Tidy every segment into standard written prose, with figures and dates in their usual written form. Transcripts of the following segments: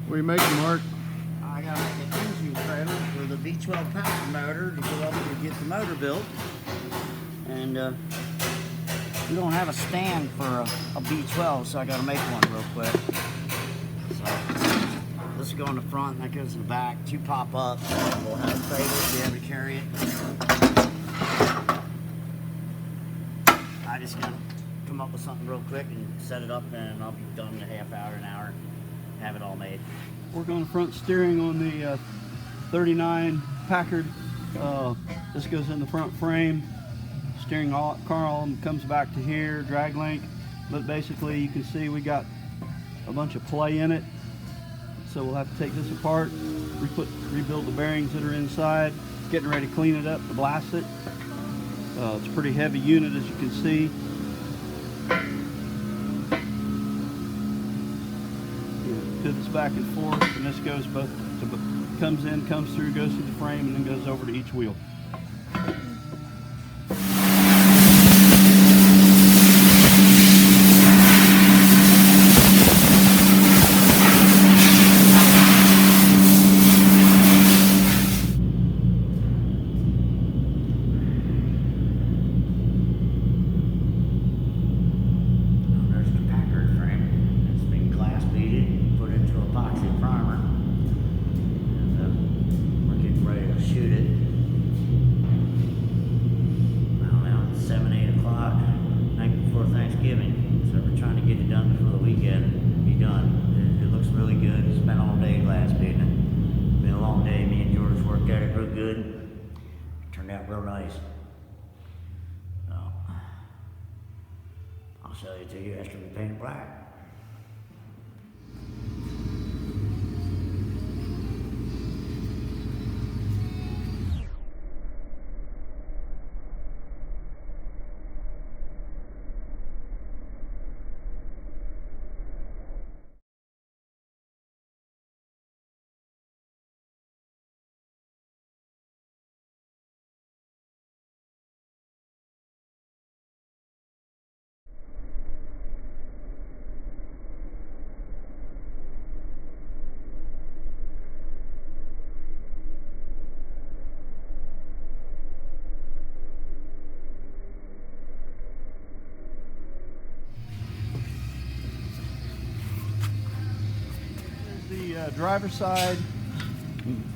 What are you making, Mark? I got an engine trailer for the V12 Packard motor to go up to get the motor built. And we don't have a stand for a V12, so I got to make one real quick. So this will go in the front, and that goes in the back. Two pop up. We'll have a trailer to be able to carry it. I just got to come up with something real quick and set it up, and I'll be done in a half hour, an hour, have it all made. Work on the front steering on the 39 Packard. This goes in the front frame. Steering column comes back to here, drag link. But basically, you can see we got a bunch of play in it. So we'll have to take this apart, rebuild the bearings that are inside, getting ready to clean it up to blast it. It's a pretty heavy unit, as you can see. Pivots back and forth, and this goes comes in, comes through, goes through the frame, and then goes over to each wheel. Turned out real nice. So, I'll show you to you after we paint it black. The driver's side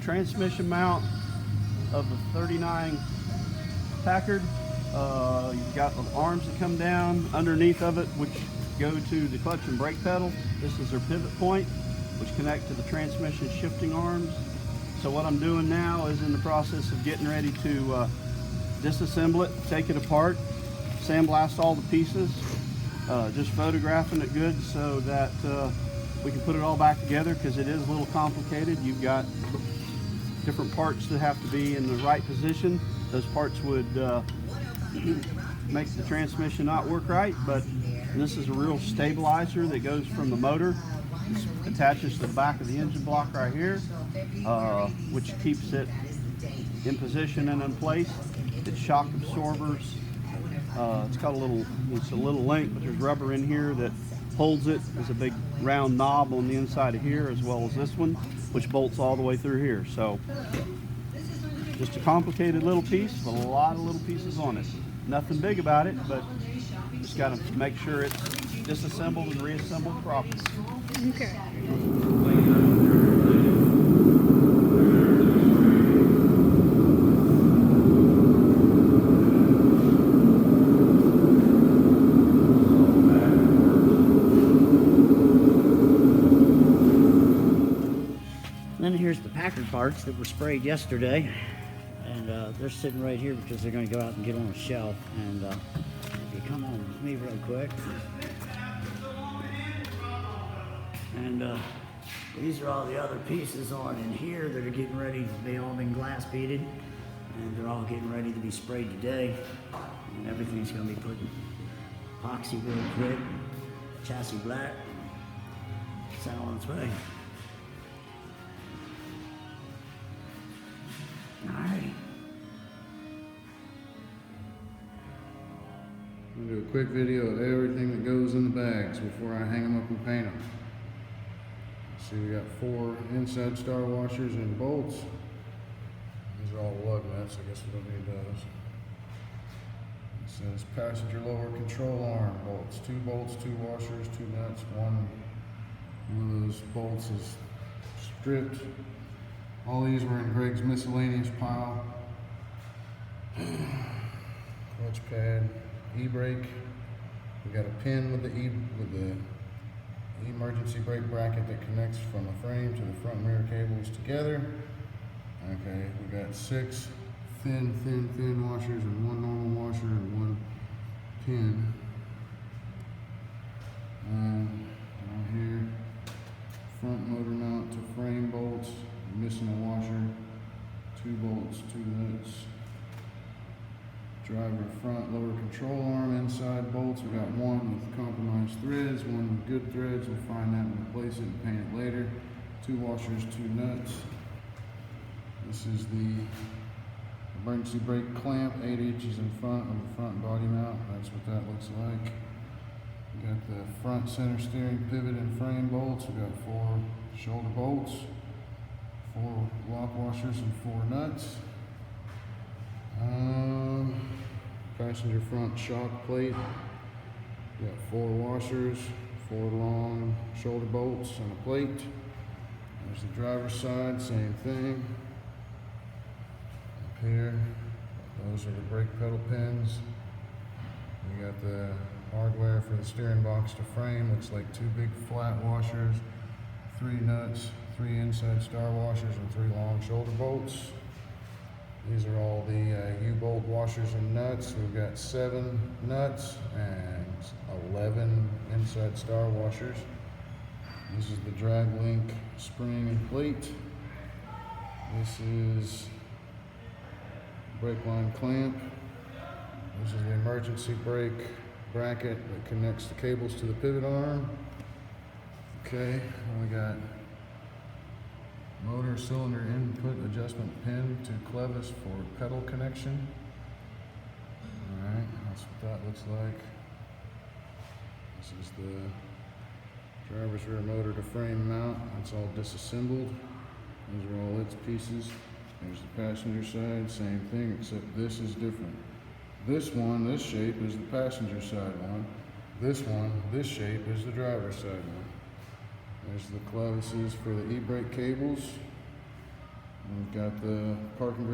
transmission mount of the 39 Packard. You've got the arms that come down underneath of it, which go to the clutch and brake pedal. This is their pivot point, which connect to the transmission shifting arms. So what I'm doing now is in the process of getting ready to disassemble it, take it apart, sandblast all the pieces, just photographing it good so that we can put it all back together, because it is a little complicated. You've got different parts that have to be in the right position. Those parts would make the transmission not work right, but this is a real stabilizer that goes from the motor. This attaches to the back of the engine block right here, which keeps it in position and in place. It's shock absorbers. It's got it's a little link, but there's rubber in here that holds it. There's a big round knob on the inside of here, as well as this one, which bolts all the way through here. So just a complicated little piece with a lot of little pieces on it. Nothing big about it, but just got to make sure it's disassembled and reassembled properly. Okay. Then here's the Packard parts that were sprayed yesterday, and they're sitting right here because they're going to go out and get on a shelf. And if you come on with me real quick, and these are all the other pieces on in here that are getting ready. They all been glass beaded, and they're all getting ready to be sprayed today. And everything's going to be put in epoxy real quick, chassis black. It's all on its way. Alrighty. I'm going to do a quick video of everything that goes in the bags before I hang them up and paint them. see we got 4 inside star washers and bolts. These are all lug nuts, I guess we don't need those. It says passenger lower control arm bolts, 2 bolts, 2 washers, 2 nuts, one of those bolts is stripped. All these were in Greg's miscellaneous pile. Clutch pad, e-brake. We got a pin with the emergency brake bracket that connects from the frame to the front and rear cables together. Okay, we got 6 thin washers and 1 normal washer and 1 pin. Down here, front motor mount to frame bolts, missing a washer, 2 bolts, 2 nuts. Driver front lower control arm inside bolts. We got 1 with compromised threads, 1 with good threads. We'll find that and replace it and paint it later. 2 washers, 2 nuts. This is the emergency brake clamp, 8 inches in front of the front body mount. That's what that looks like. We got the front center steering pivot and frame bolts. We got 4 shoulder bolts, 4 lock washers and 4 nuts. Passenger front shock plate. We got 4 washers, 4 long shoulder bolts and a plate. There's the driver's side, same thing. Up here, those are the brake pedal pins. We got the hardware for the steering box to frame. Looks like 2 big flat washers, 3 nuts, 3 inside star washers, and 3 long shoulder bolts. These are all the U-bolt washers and nuts. We've got 7 nuts and 11 inside star washers. This is the drag link spring and plate. This is brake line clamp. This is the emergency brake bracket that connects the cables to the pivot arm. Okay, we got motor cylinder input adjustment pin to clevis for pedal connection. Alright, that's what that looks like. This is the driver's rear motor to frame mount. It's all disassembled. These are all its pieces. There's the passenger side, same thing, except this is different. This one, this shape is the passenger side one. This one, this shape is the driver's side one. There's the clevises for the e-brake cables. We've got the parking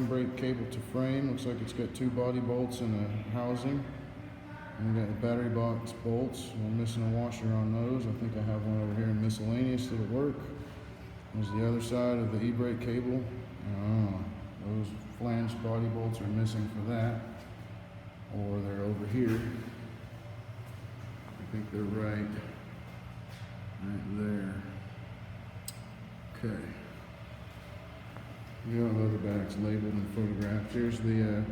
brake cable to frame. Looks like it's got 2 body bolts and a housing. And we've got the battery box bolts. We're missing a washer on those. I think I have one over here in miscellaneous that'll work. There's the other side of the e-brake cable. Those flange body bolts are missing for that. Or they're over here. I think they're right there. Okay. The other back's labeled and photographed. Here's the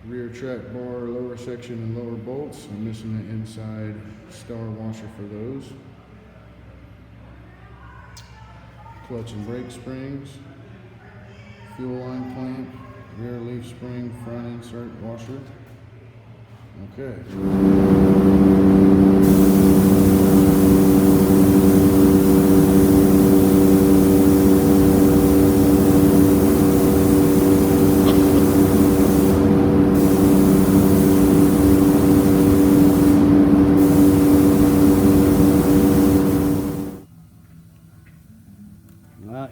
rear track bar, lower section and lower bolts. I'm missing the inside star washer for those. Clutch and brake springs. Fuel line clamp. Rear leaf spring, front insert washer. Okay.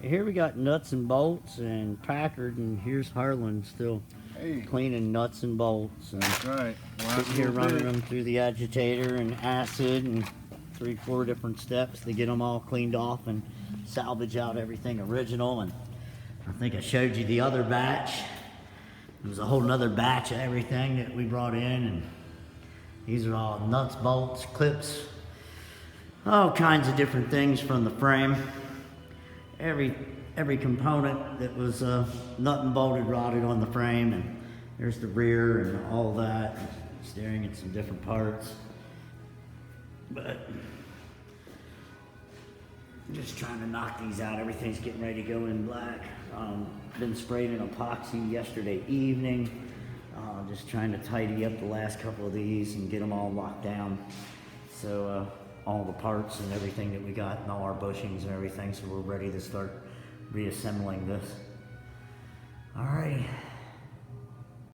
Here we got nuts and bolts and Packard, and here's Harlan still cleaning nuts and bolts. That's right. Sitting here running them through the agitator and acid and 3-4 different steps to get them all cleaned off and salvage out everything original. And I think I showed you the other batch. There was a whole nother batch of everything that we brought in, and these are all nuts, bolts, clips, all kinds of different things from the frame. Every component that was nut and bolted rotted on the frame, and there's the rear and all that, staring at some different parts. But I'm just trying to knock these out. Everything's getting ready to go in black. Been sprayed in epoxy yesterday evening. Just trying to tidy up the last couple of these and get them all locked down. So all the parts and everything that we got and all our bushings and everything, so we're ready to start reassembling this. Alrighty.